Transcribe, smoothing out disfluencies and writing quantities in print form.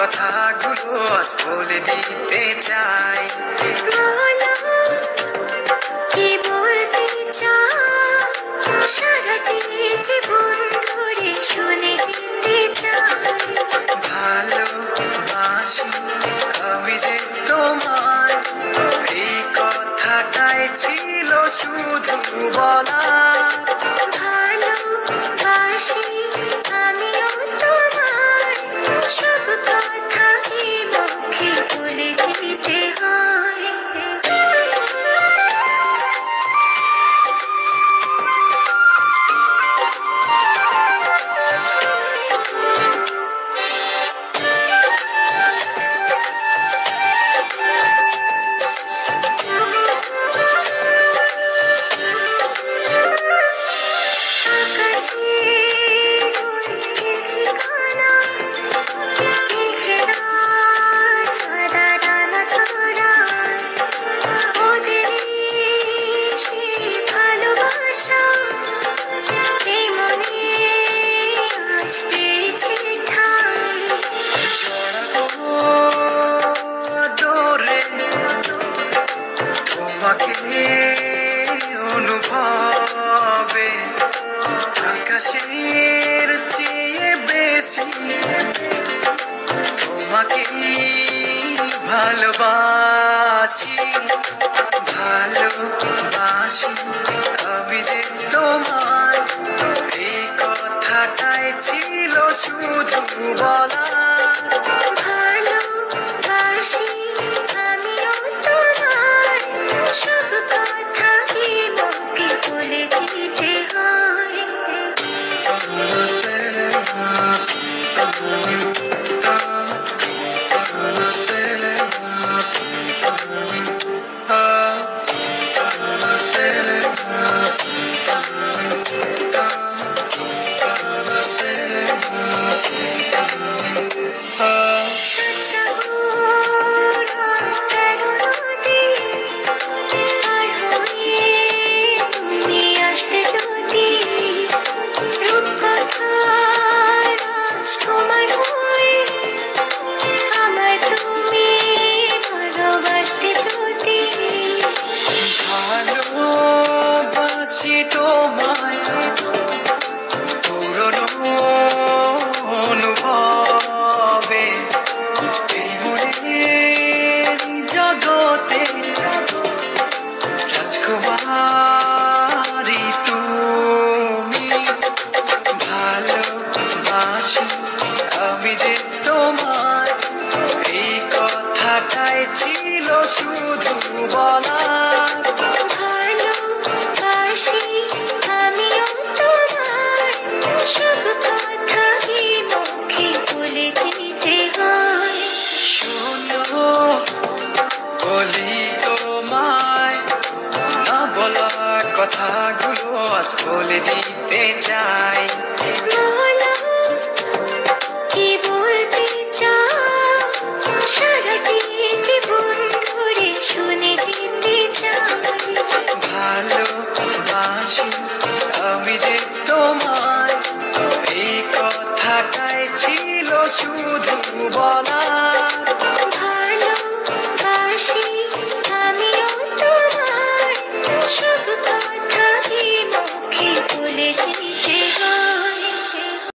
কথাগুলো আজ বলে দিতে চাই। বলো কি বলতে চাও, সারাটি জীবন ধরে শুনে যেতে চাই। ভালোবাসি আমি যে তোমায়, এই কথাটাই ছিল শুধু বলা। ভালোবাসি আমিও তোমায়, সব কথা কি মুখে বলে দিতে হয়। অনুভবে আকাশের চেয়ে বেশি তোমাকে ভালোবাসি। ভালোবাসি আমি যে তোমায়, এই কথাটাই ছিল শুধু বলা। ভালোবাসি আমিও তোমায়, সব কথা কি মুখে বলে দিতে হয়। ভালোবাসি তোমায় পুরনো অনুভবে, এই মনের জগতে রাজকুমারী তুমি। ভালোবাসি আমি যে তোমায়, এই কথাটাই ছিল শুধু বলা। ভালোবাসি আমিও তোমায়, সব কথা কি মুখে বলে দিতে হয়। শোনো বলি তোমায়, না বলা কথাগুলো আজ বলে দিতে চাই। বলো কি বলতে চাও, সারাটি জীবন ধরে শুনে যেতে চাই। ভালোবাসি আমি যে তোমায়, এই কথাটাই ছিল শুধু বলা।